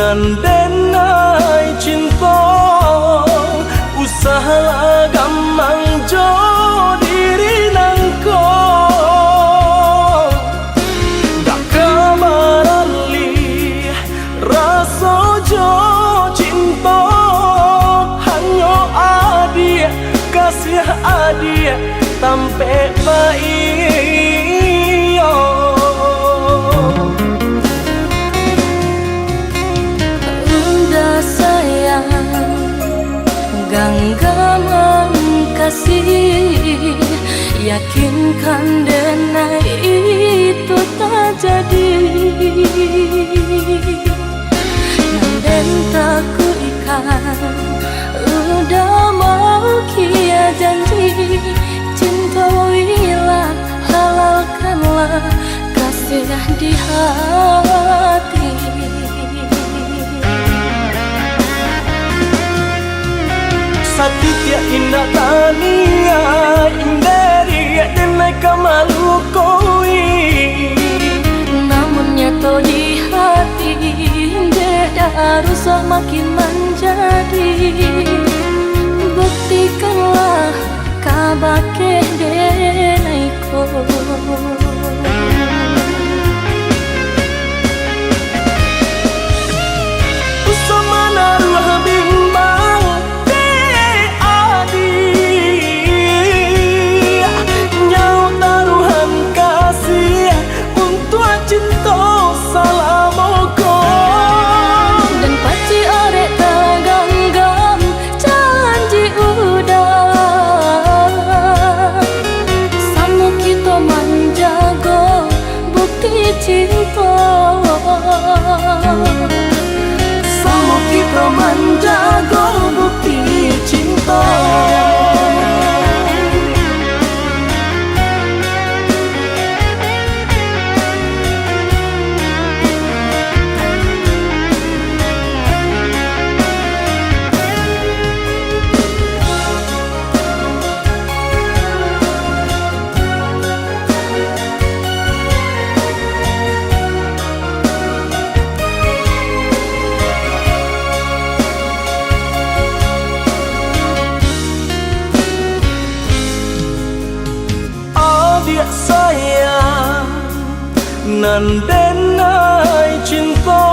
Nandenai cinta usaha gampang jo diri nangko dak kamarali rasa jo cinta hanya adia kasih adia sampai baik genggaman kasih, yakinkan denai itu tak jadi. Nanden tak ku ikan, udah mau kia janji. Cintailah, halalkanlah kasih di hati. Satitya indah tania inderi denai kamalu koi namun nyata di hati beda rusak makin menjadi. Buktikanlah kabake denai ko usama naruh bimbang cinta salamoko dan paci arek taganggam janji udah samu kita menjaga bukti cinta samu kita menjaga bukti cinta. Sayang nandenai cinta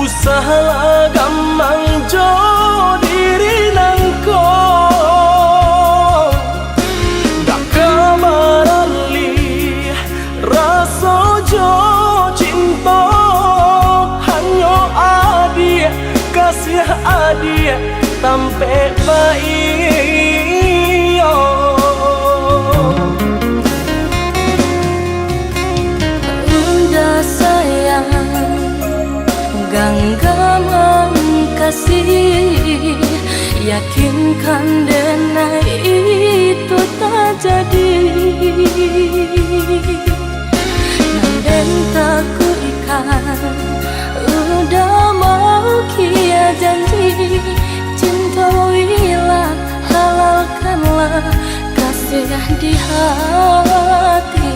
usaha gampang jo diri nangko dak kamarali rasa jo cinta hanya adia kasih adia sampai baik genggaman kasih, yakinkan denai itu tak jadi. Nanden tak ku ikan, udah mau kia janji. Cintailah, halalkanlah kasih di hati.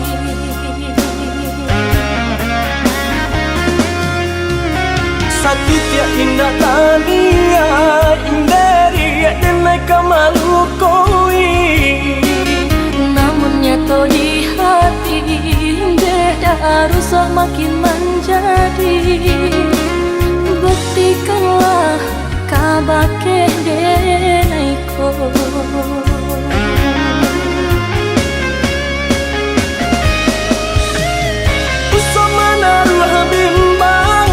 Satitya indah tania inderi denai kamalu koi namun nyata di hati beda rusak makin menjadi. Buktikanlah kabake denai ko usama naruh bimbang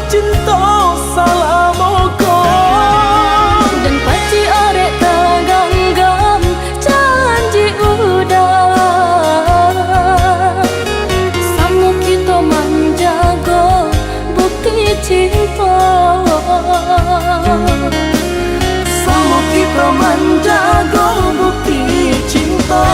cinta salamoko dan paci arek taganggam janji udah samu kita menjaga bukti cinta samu kita menjaga bukti cinta.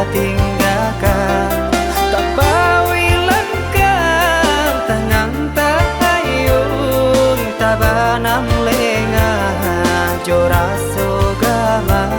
tinggalkan. Tak bawi langkah tangan tak ayun, tak banam lengah joraso gama.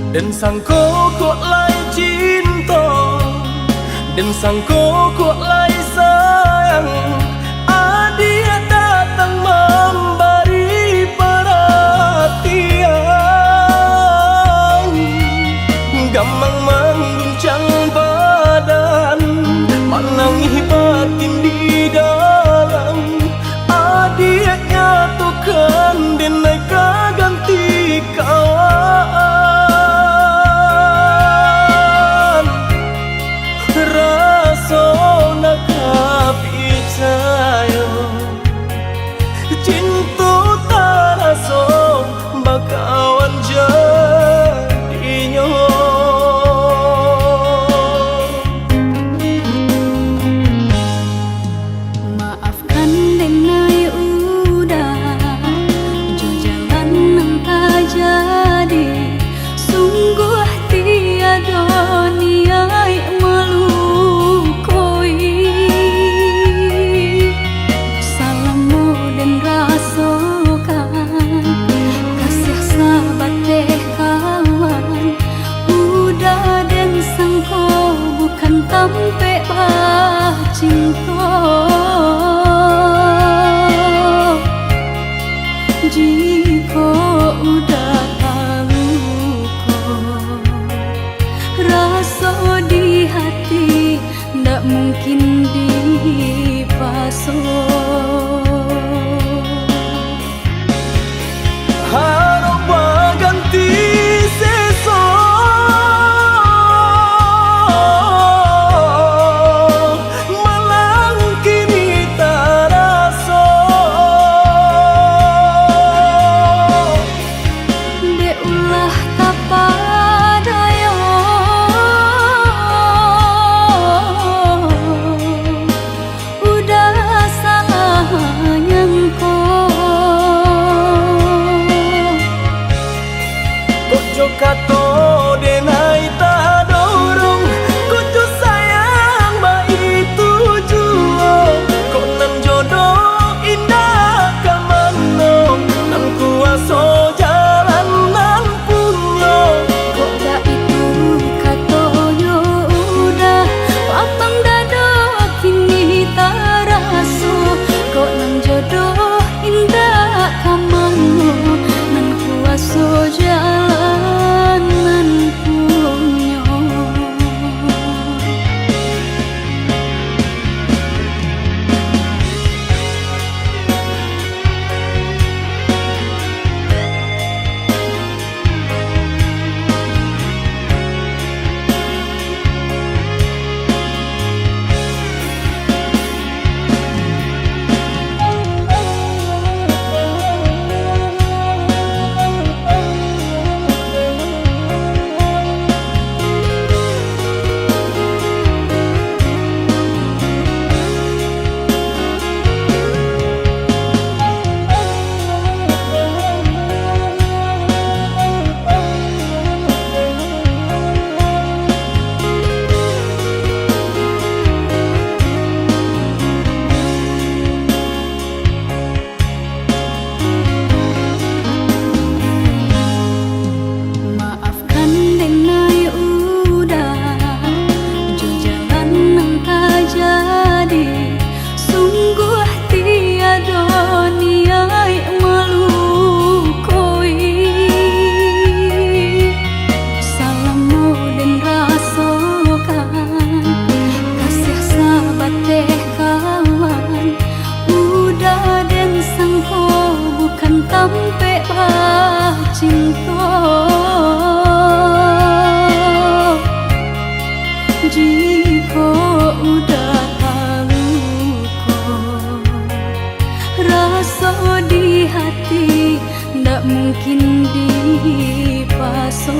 Dan sangko kok lai cinta, dan sangko kok lai sayang. Dia datang memberi perhatian, gampang mengguncang badan, menangis batin di dalam. Dia nyatukan denai ganti kawan. Cinta taraso bakawan jadinya. Maafkan denai udah jo jalan nang tak jadi. Sungguh tiada niat melukoi. Salamu dan rasakan kasih sahabat deh kawan. Udah dan sangko bukan tampe bah cinta. Jika udah tahu kok rasa di hati ndak mungkin dipasok. Harap ganti seso, malang kini taraso. De ulah tapadaya udah mungkin dipasok.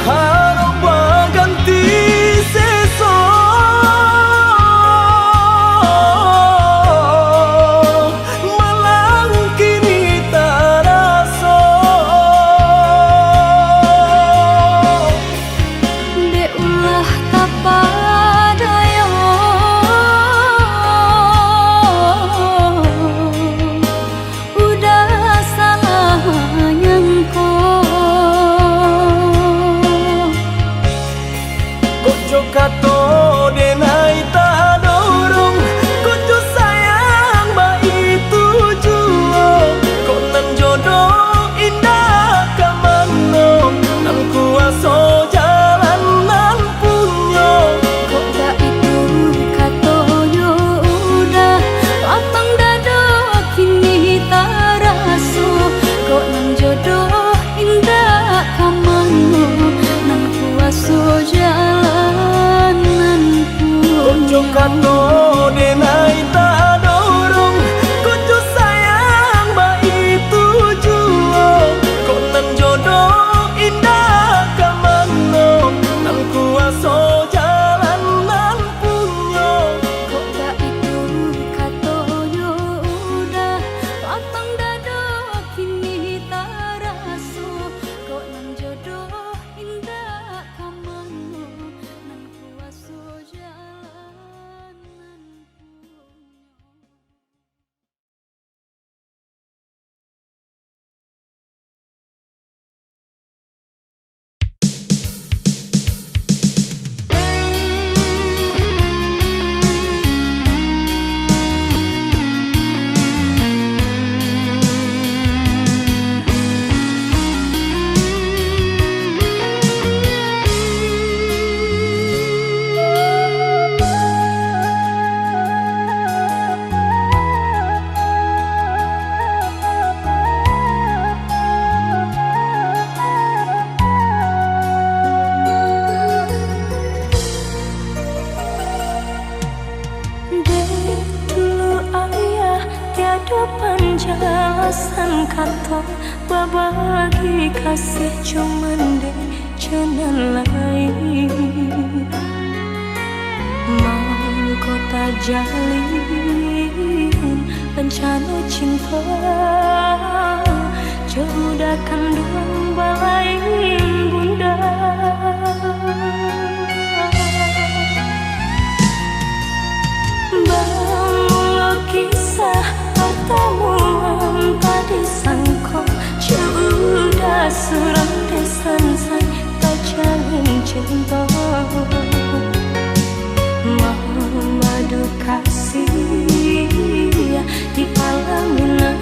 Harap ganti seso malang kini taraso De ulah tapadayo udah salah nyangko Kojo kato denai tak dorong Kojo sayang ba itu juo Konan jodoh indah kamano Nan kuaso jalanan punyo kok gak itu katoyo udah lapang dado kini taraso kok nang jodoh indah kamano nang kuaso jalanan Kojo kato denai tak dorong Kojo sayang ba itu juo Konan jodoh indah kamano Nan kuaso jalanan punyo kok gak itu katoyo udah lapang dado kini taraso kok nang jodoh indah kamano nang kuaso jalanan punyo. Dulu ayah tiada penjelasan kata berbagi kasih cuman di jalan lain mau kota jalin bencana cinta sudah kandung balai bunda Bangun kisah pertemuan tadi sangkau sudah suram desan say tak jalin cinta Madu kasih di palaminan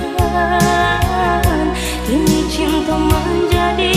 Kini cinta menjadi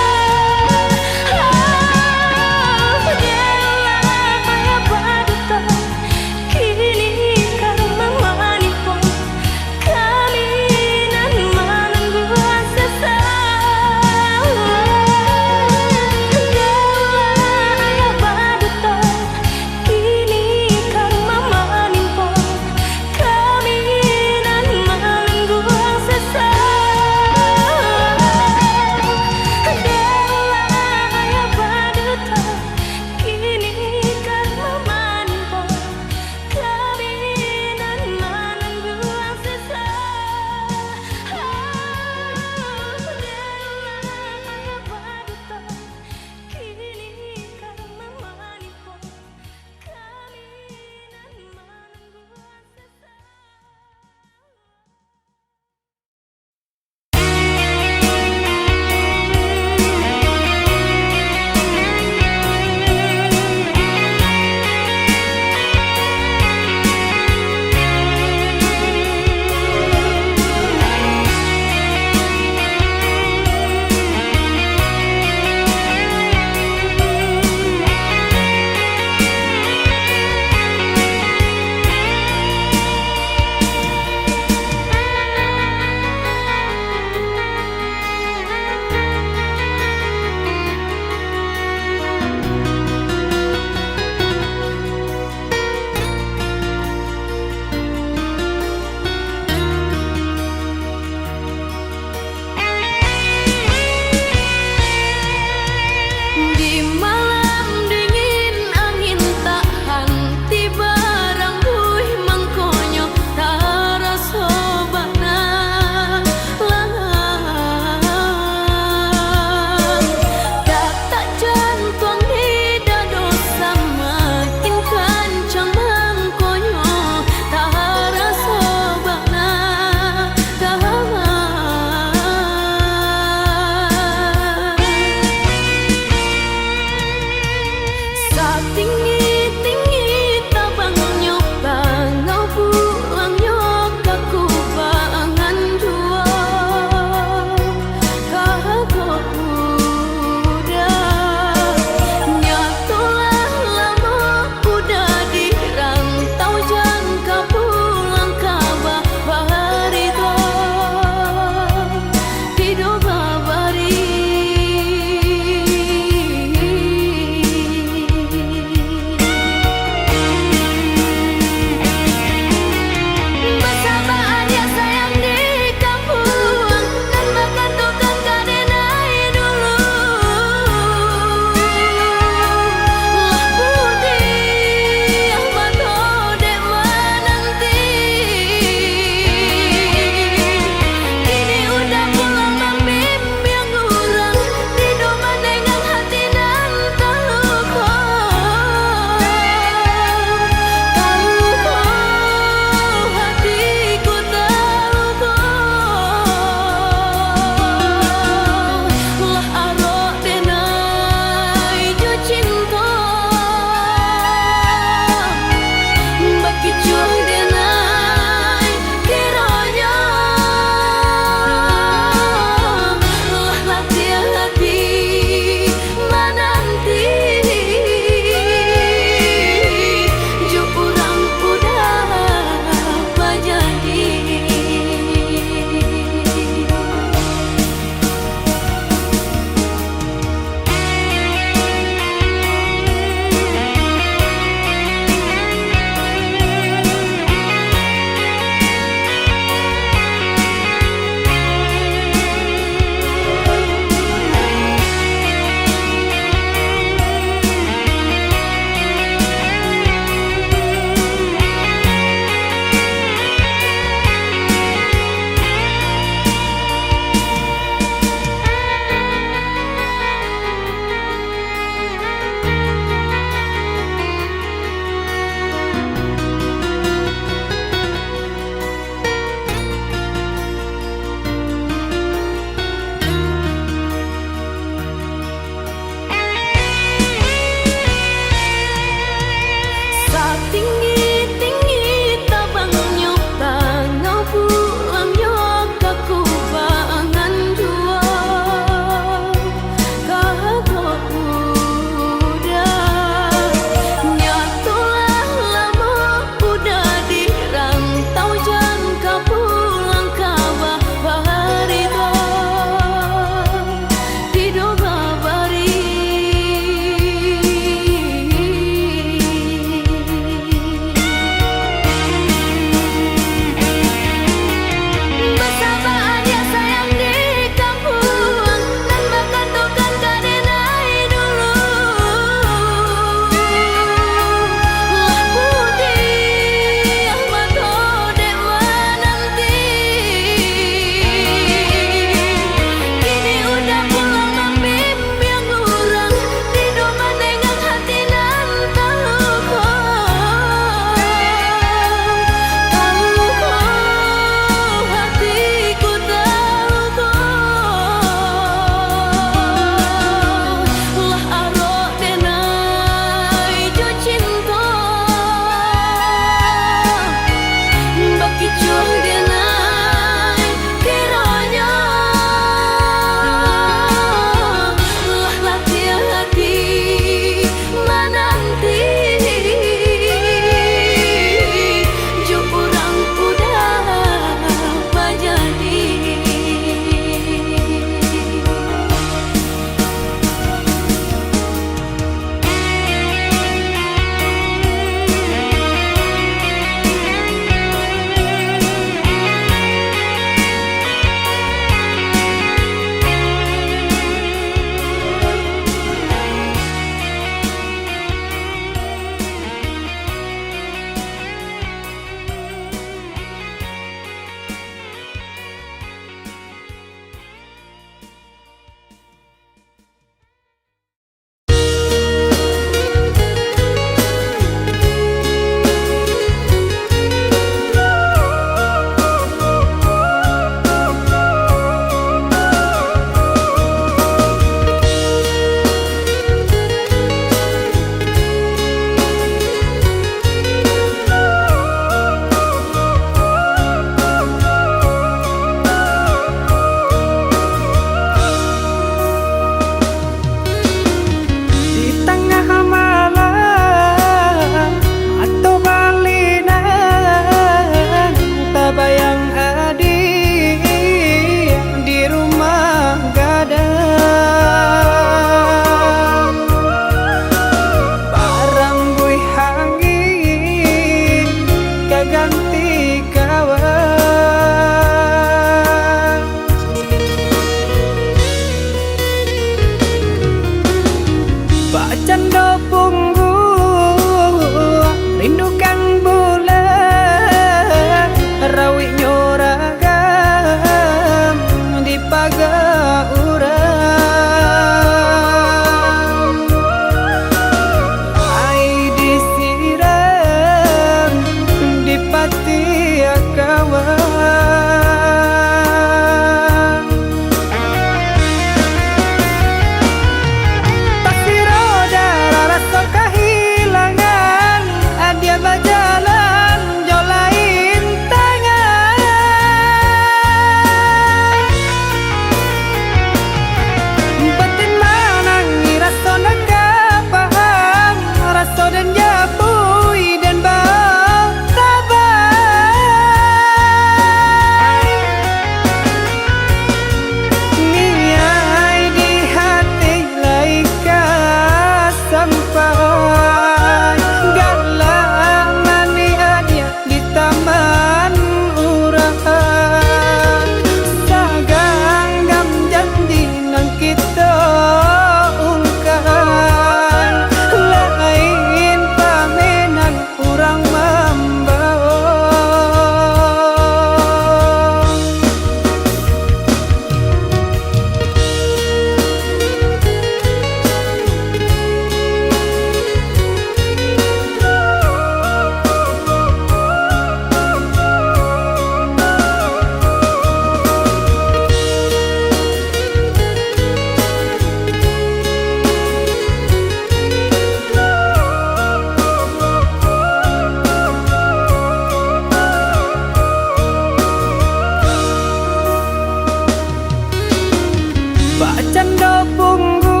Bacando punggu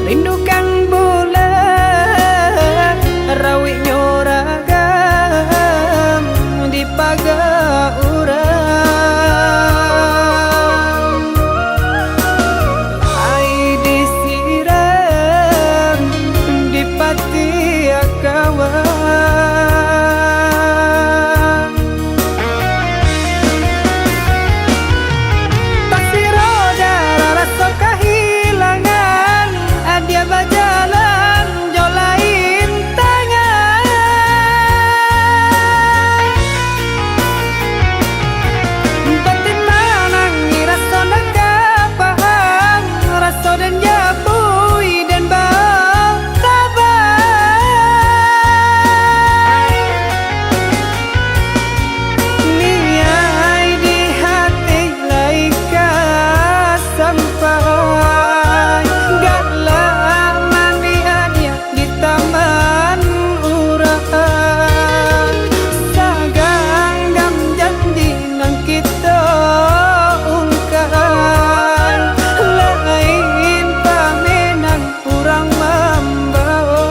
rindukan bulan rawi nyoragam di paga urang ai disiram di pati kawan pasir roda rasa kehilangan dia berjalan jolain tangan batin menangi rasa nagapahang rasa dan jabui dan bau tabai niai di hati laika sampai galah mandi hadiah di taman urang saganggam janji nang kita ungkap lain pamenang urang membawa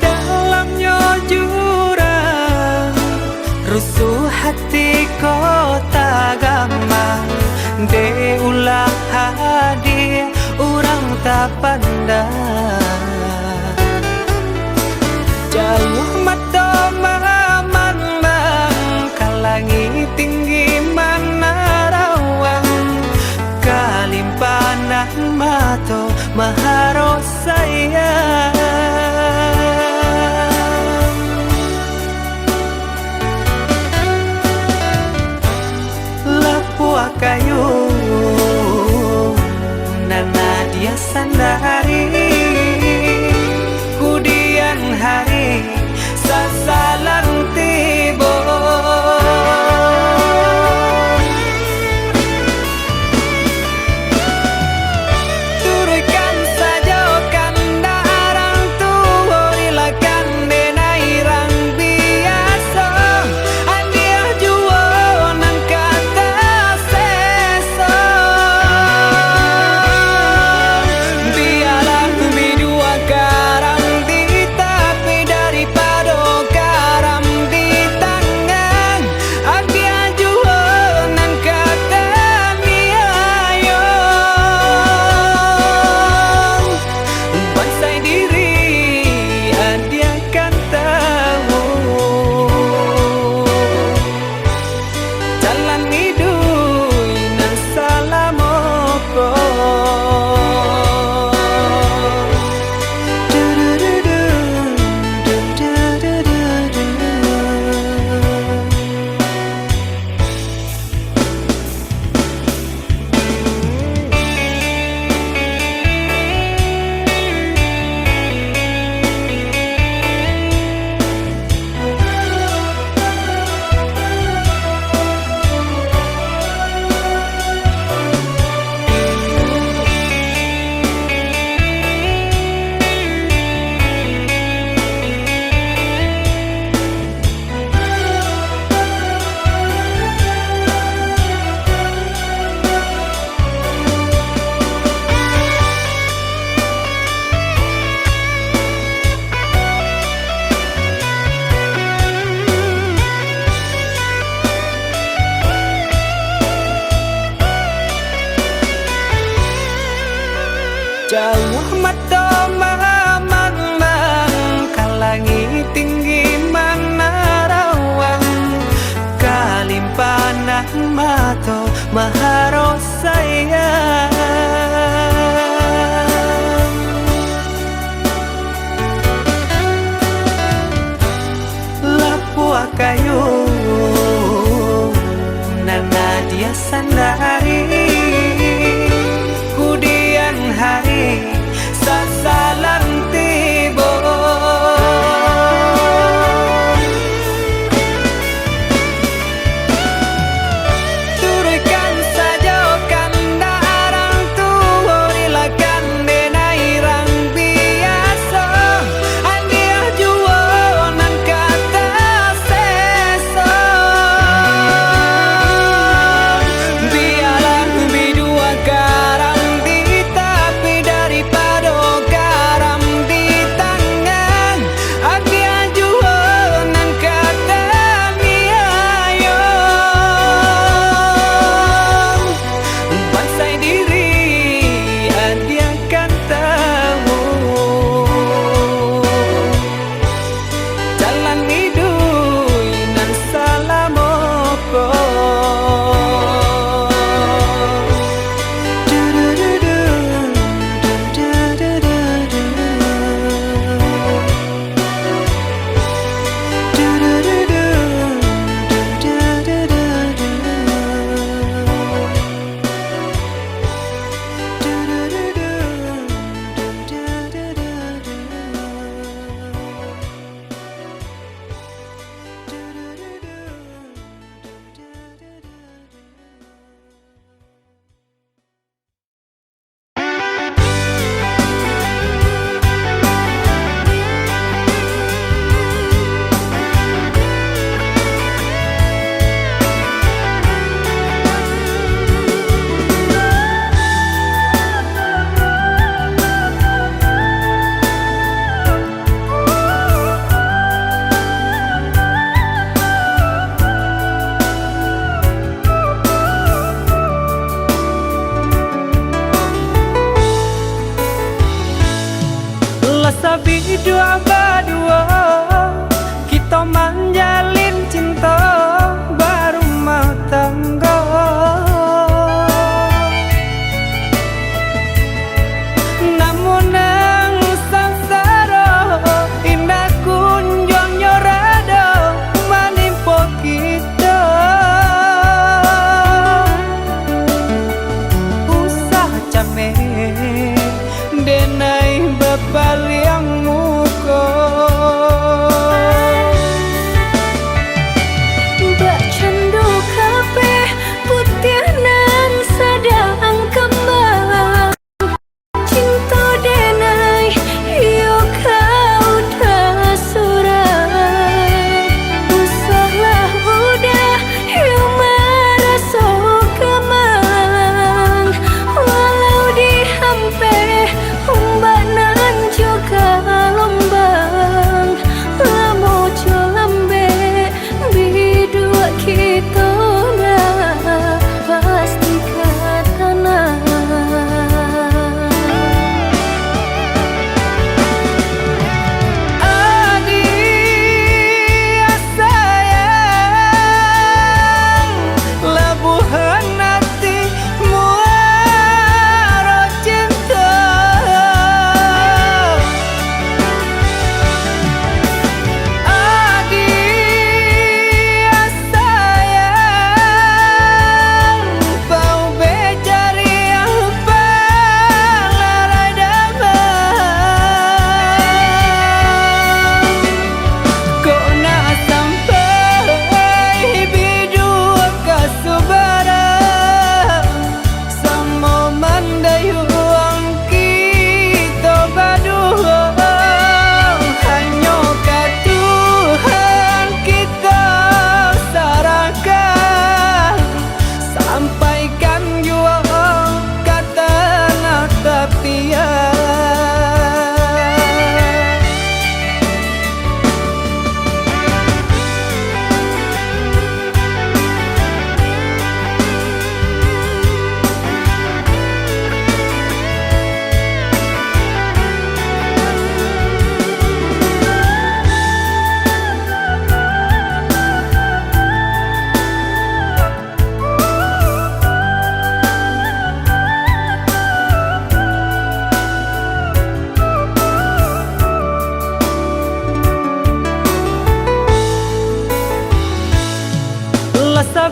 dalamnya jurang rusuh hati kota gampang de ulah hadir urang tak pandang jauh mata memandang kalangi tinggi mana rawang kalimpanan mato maharo sayang lapua kayu nana dia sandari maharo sayang. Lapua kayu nana dia sandari, kudian hari sasalan tibo. Turikan saja kanda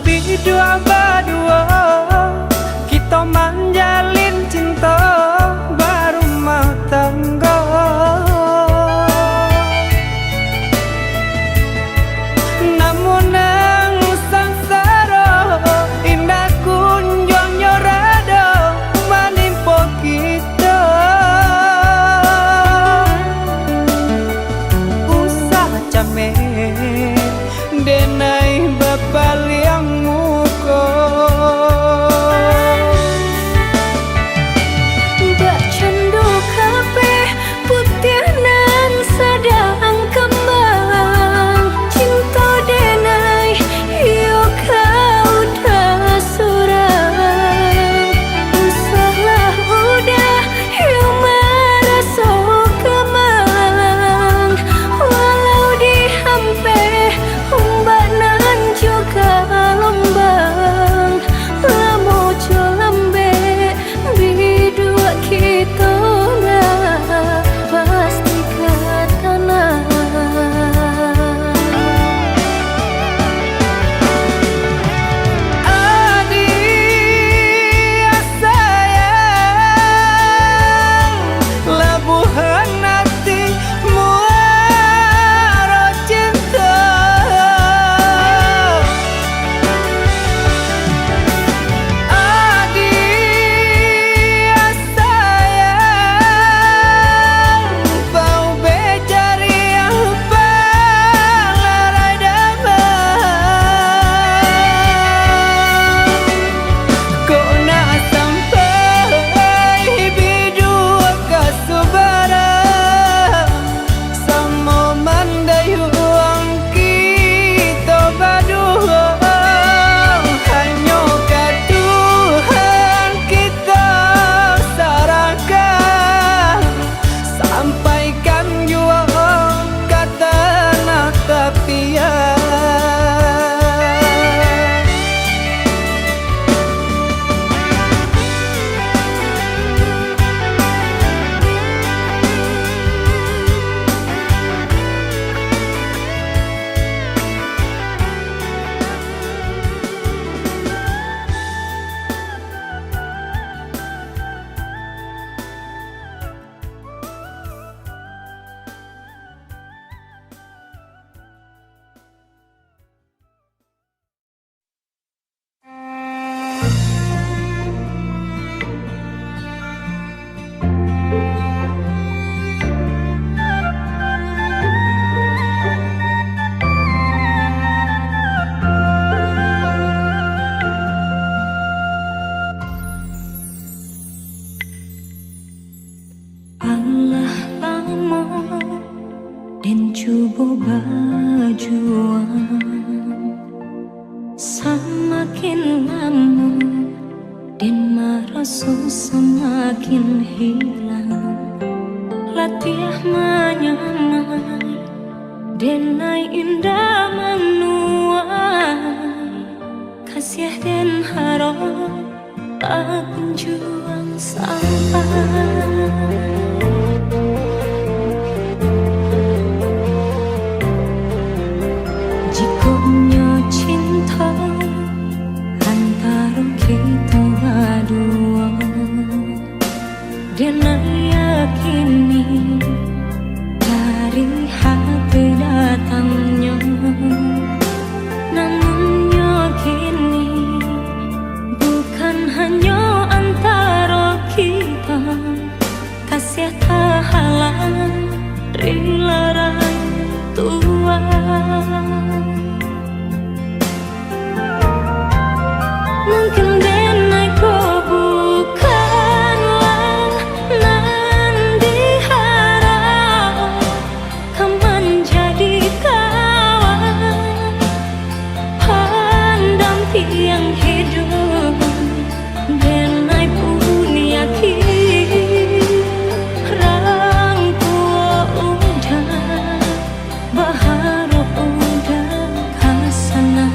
bidua badua kita menjalin cinta berumah tangga. Namun nang sangsara indah kunjung nyorado menimpa kita. Usah camen denai bapaliang muka. Mbak candu kabeh putih nan sedang kembang. Cinta denai yo kau dah surang. Usahlah udah yo merasa kemang. Walau dihampe ombak nan juga lombang. Lamo lambe bidua kita nah pasti ke tanah. Adik sayang labuhan hati muara cinta. Adik sayang bau becari yang balarai damai. Kau nak sampai bidua kasubara sama mandayuang kita berdua. Hanya ke Tuhan kita serahkan, sampaikan jua kata nak tepian. Allah lama dan cuba berjuang. Semakin lama dan merasa semakin hilang. Latih menyamai denai indah menuai. Kasih dan harap tak kunjung sampai. Jikonya cinta antara kita berdua, dan yakini dari hati datangnya. Namun yakini bukan hanya antara kita. Kasih tak halang rilarai Tuhan. Mungkin denai kau bukanlah nan diharap. Kau menjadi kawan pendamping hidup. Denai pun yakin rangkua udah baharu udah kasana.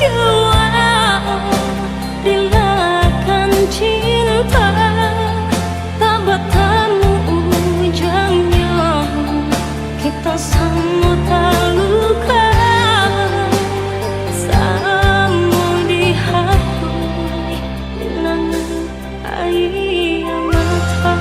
jua relakan cinta tak bertemu ujungnya kita sama terluka sama dihapus dengan air mata.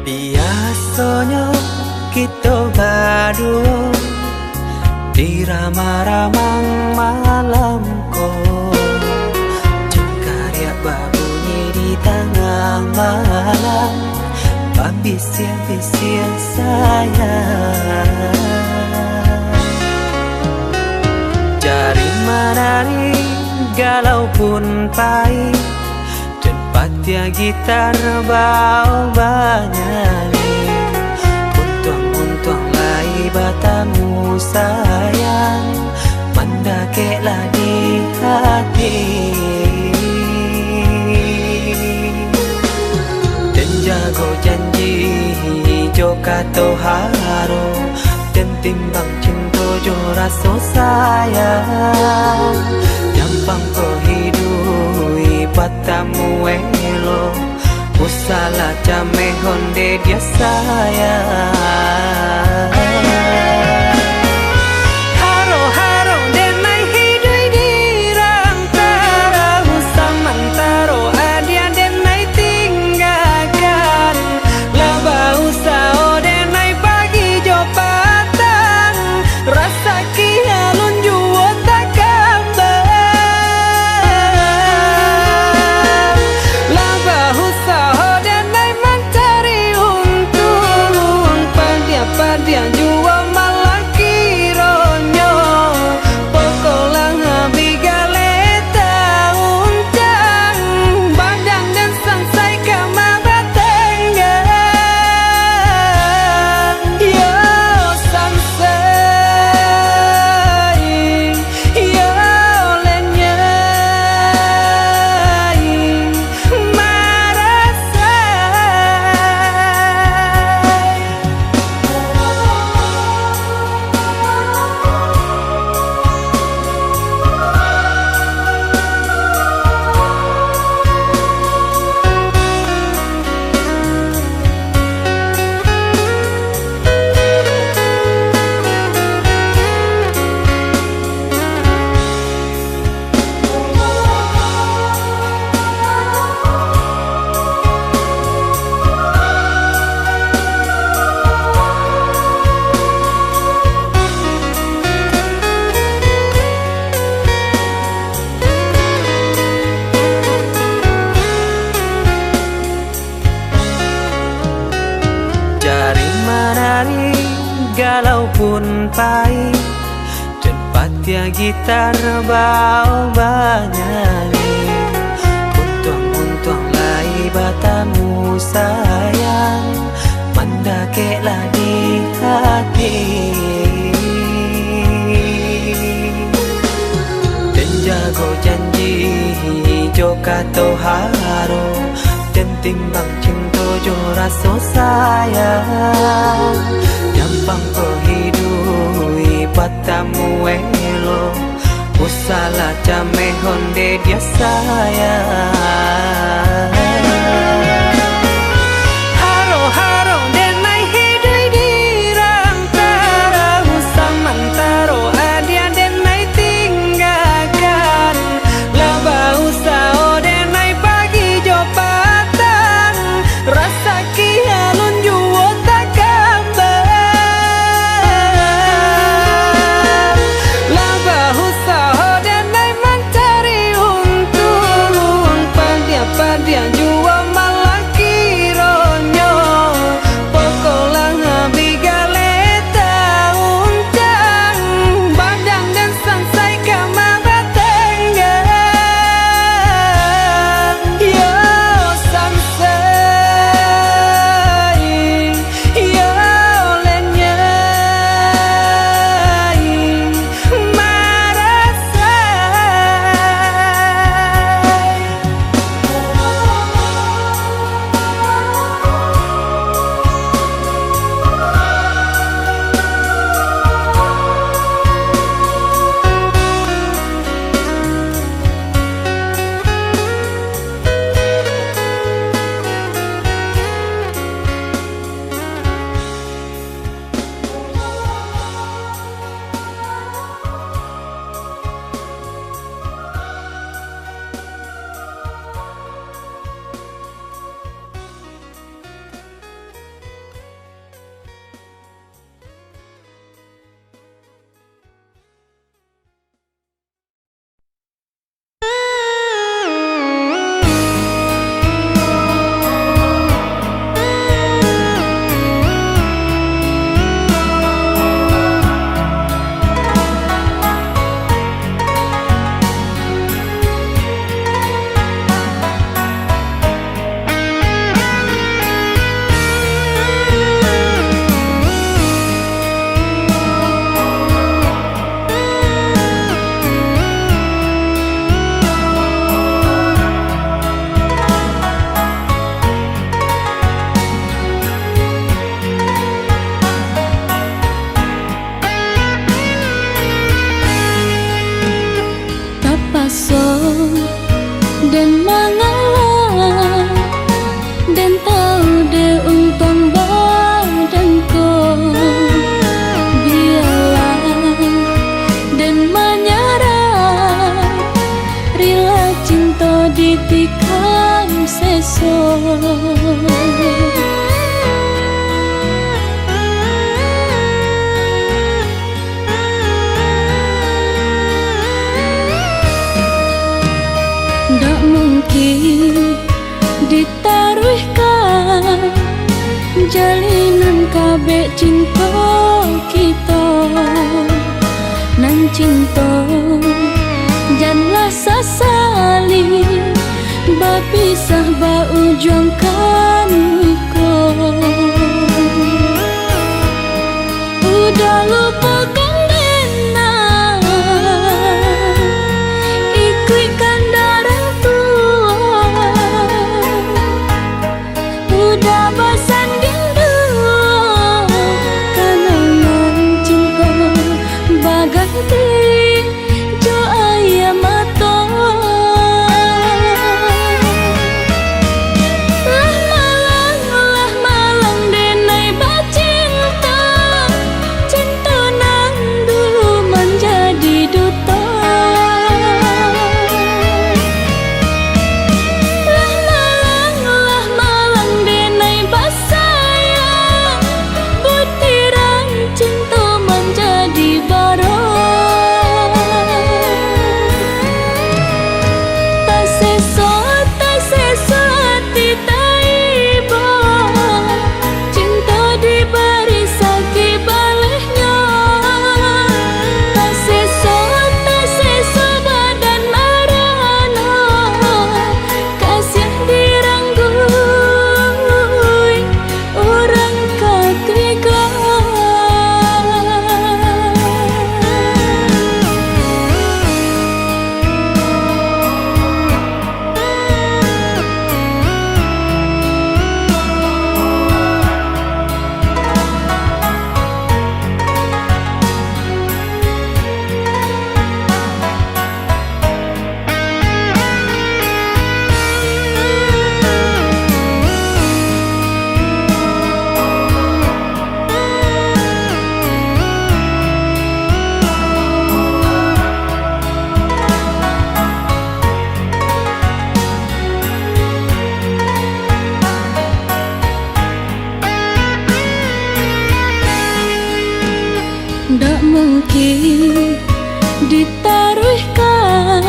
Biasanya kita berdua di ramah-ramah malam kau Cengkariak berbunyi di tengah malam Babisian-bisian sayang Jari menari galau pun pahit Tempat gitar bau banyak Untung lai batamu sayang Mendakeklah di hati Dan jago janji Joka to haro Dan timbang cinta jo rasa sayang Jampang ko hidui batamu elo Usala jame honde dia sayang Haro-haro denai hidui di rantara Usamantaro adia denai tinggalkan Laba usao denai pagi jopatan Rasa kialun juo tak kabar Laba usao denai mencari untung Padia jua malah kironyo Pokolang bigaleta uncang Badang dan sangsai kamara tenggang Yo sangsai Yo lenyai marasai Jari menari galau pun pahit Tempat gitar bau banyak Untung lai batamu sayang Mendakeklah di hati Dan jago janji Joka to haro Dan timbang cinta jo rasa sayang Jampang ko hidui batamu elo Usala jame honde dia sayang Haro-haro denai hidui di rantara Usamantaro adia denai tinggalkan Laba usao denai pagi jopatan Ndak mungkin ditaruhkan jalinan kabeh cinta kita nan cinta janganlah sasali bapisah ba ujung kan udah lupakan dena ikutkan darah tua udah bosan rindu kenangan cinta baganti jo ayam mata lah malang denai bacinta cinta nang dulu menjadi duta lah malang denai basayang butiran cinta menjadi barang tak sesuatu hati taiba cinta diberi sakit baliknya tak sesuatu badan marana kasih diranggui orang ketiga. Ndak mungkin ditaruhkan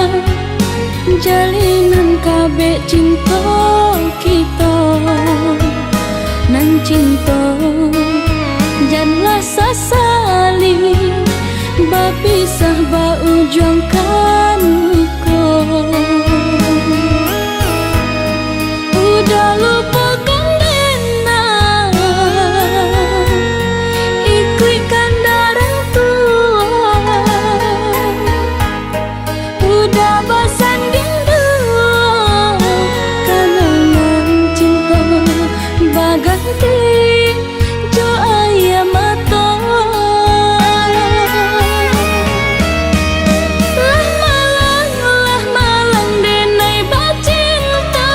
jalinan kabeh cinta kita nan cinta janganlah sasali bapisah ba ujung kan udah lupakan dena ikutkan darah tua udah bosan rindu kenangan cinta baganti jo ayam mata lah malang denai bacinta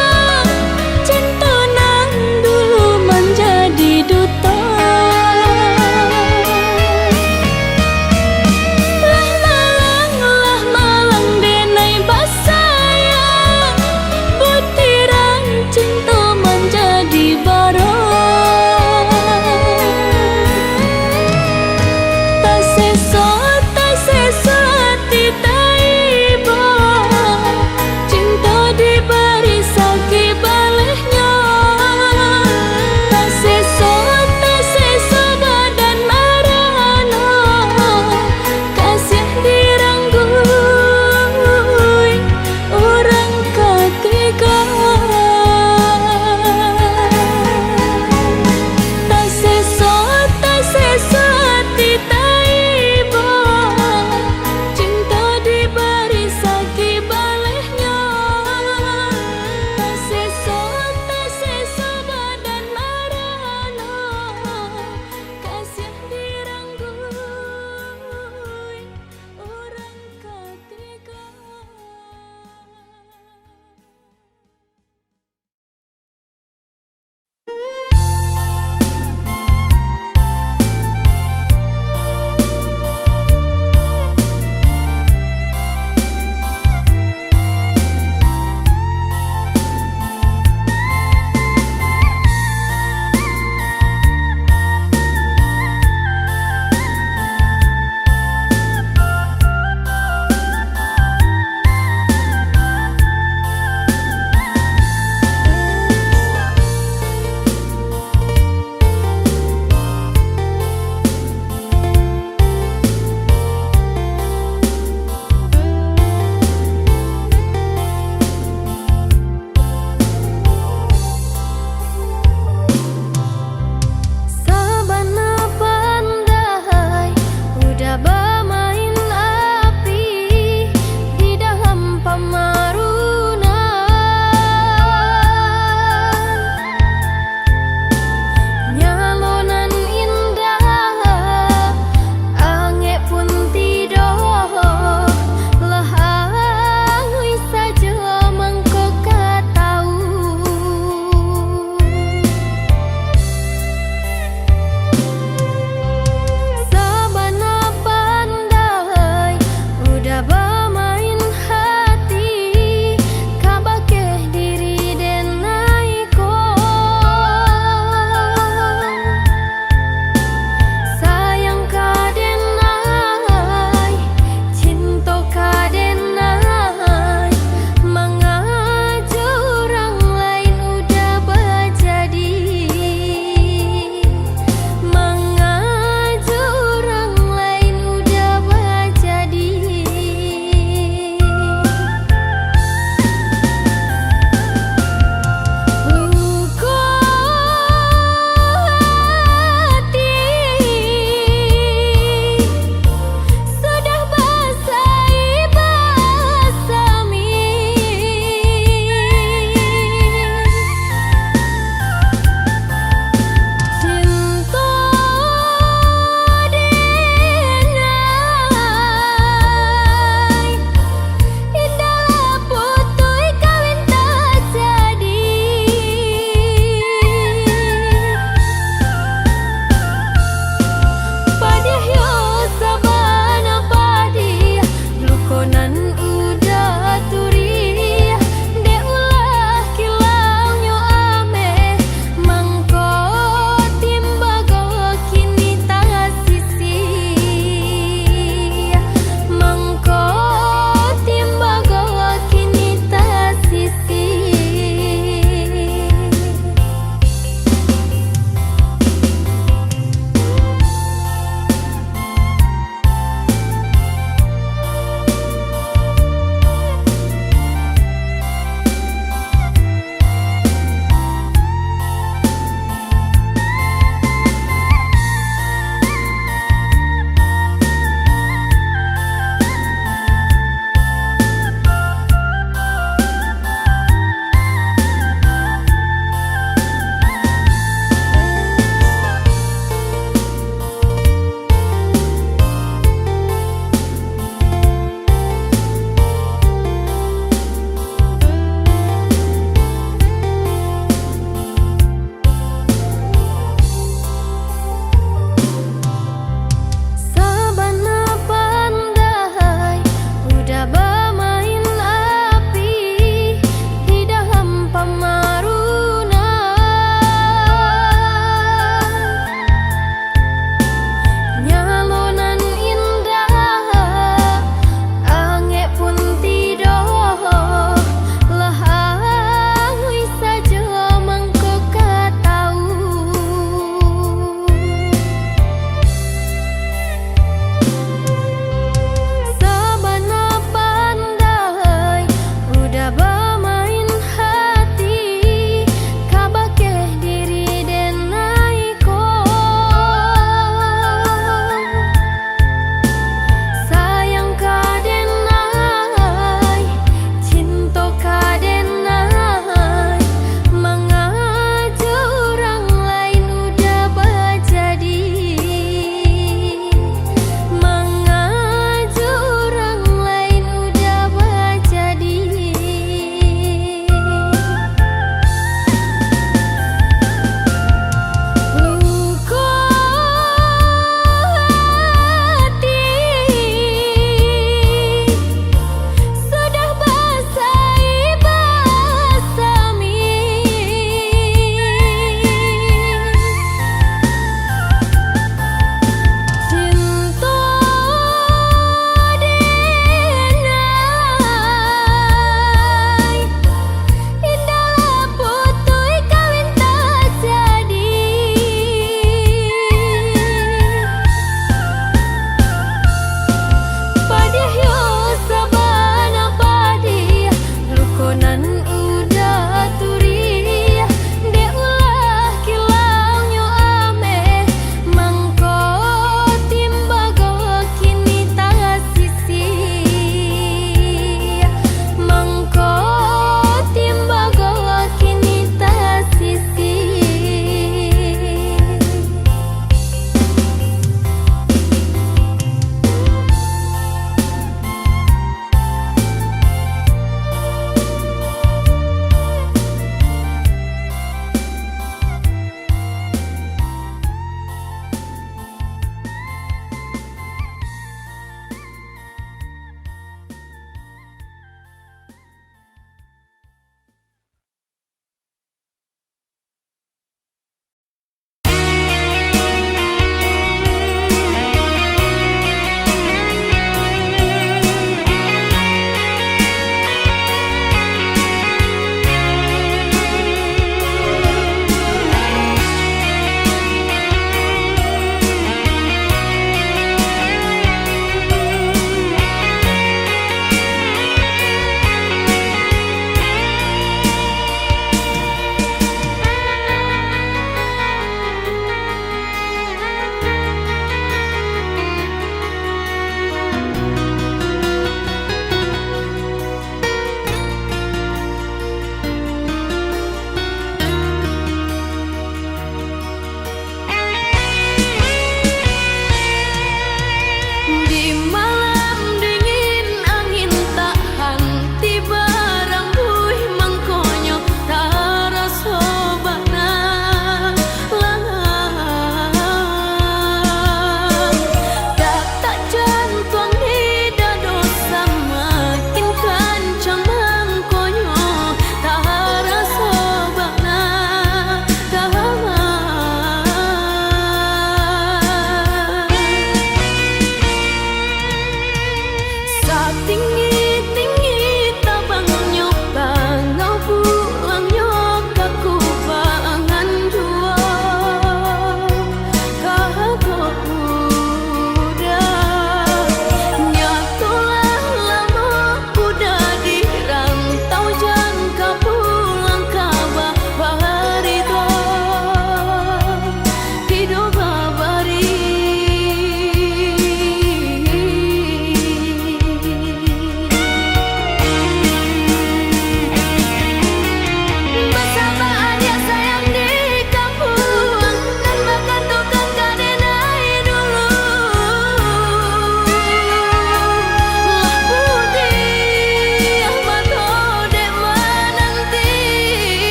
cinta nang dulu menjadi duta lah malang denai basayang butiran cinta menjadi barang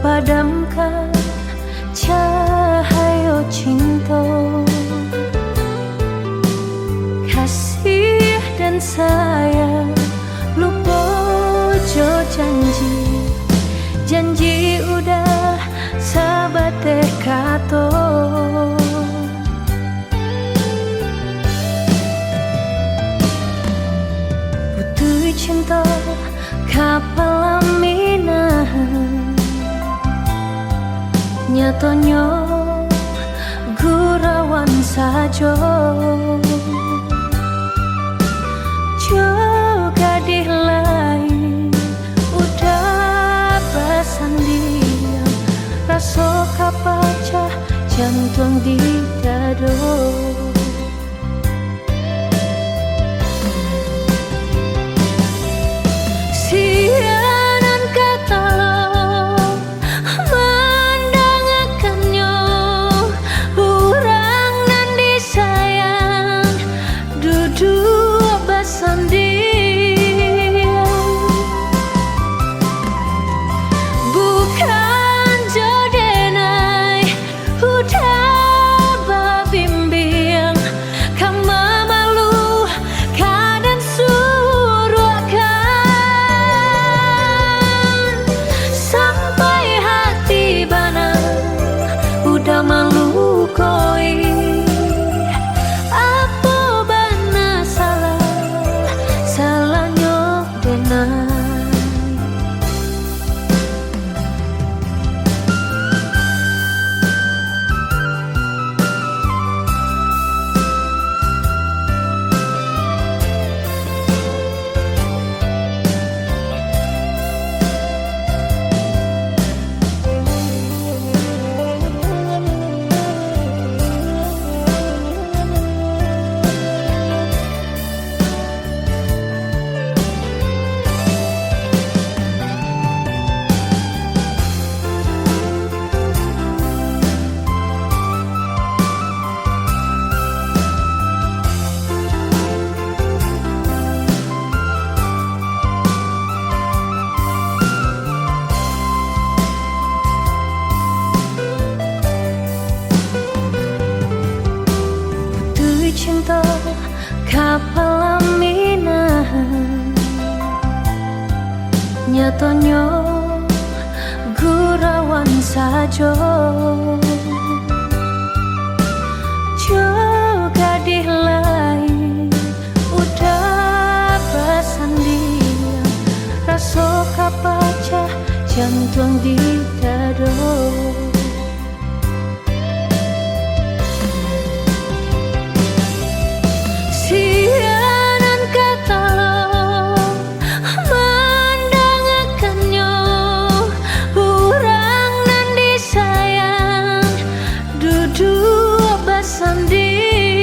padamkan cahaya cinta, kasih dan sayang lupa jo janji udah sabate kato. Putu cinta kapal aminah nyatanya gurawan saja. Juga di lain udah bersandian, rasa kapacah jantung di dado. Sianan kata mendengarkannya, orang nan disayang duduk bersandian, bukan jodenai udah berbimbing, kama malu kadang suruhkan, sampai hati bana udah malu koi. Apa bana salahnya denai. Cinta kapal aminah nyatanya gurawan saja. Juga di lain udah bersandian, rasa kapacah jantung di dado. Sianan kata mendengarkannya, orang nan disayang duduk bersandian,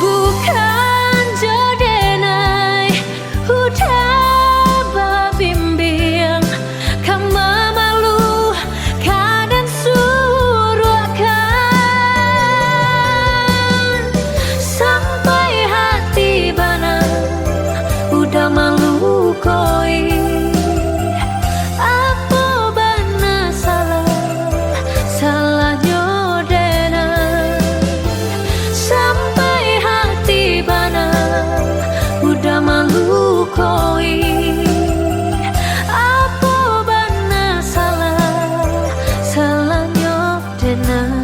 bukan jodenai udah berbimbing, kama malu kadang suruhkan, sampai hati bana udah malu koi. Apa bana salahnya denai, sampai hati bana udah malu koi. Apa bana salahnya denai.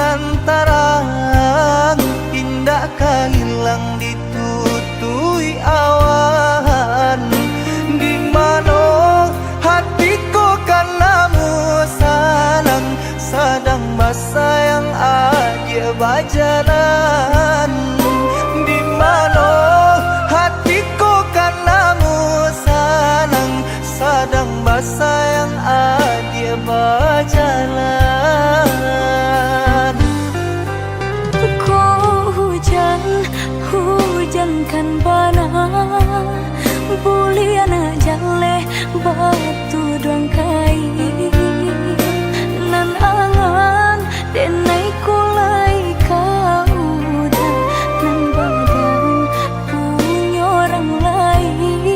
lantaran indah hilang ditutui awan. Di mana hatiku karenamu sayang, sedang bersayang aja berjalan. Di mana hatiku karenamu sayang, sedang bersayang aja berjalan. Kau hujan kan bana bulian jale batu doang kai nan angan denai kulai kau dan nan badan punya orang lain.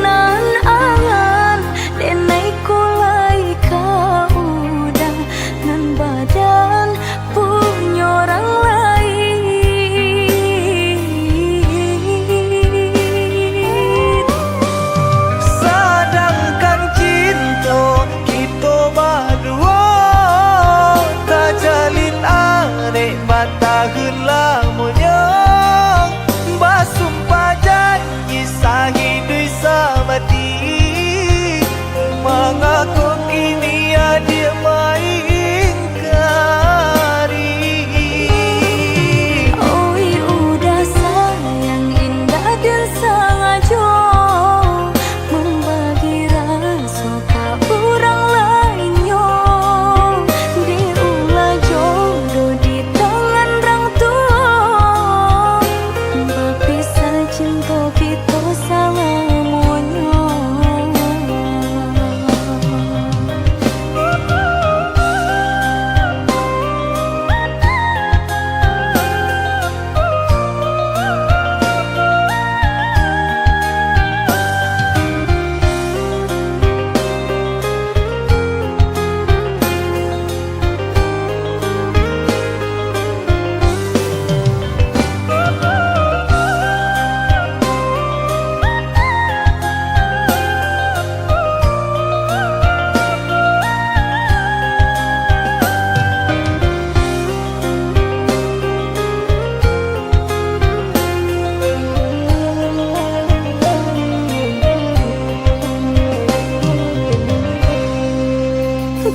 Nan angan denai kulai kau dan nan badan punya orang lain. Sedangkan cinta kita berdua tak jalin arek batahun lamanya. Basumpah janji sahidui samati, mengaku kini dia mengingkari. Oi udah sayang indah dan sengaja membagi rasa ke orang lainnya. Diulah jodoh di tangan orang tua, berpisah cinta kita selamanya.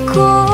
Ku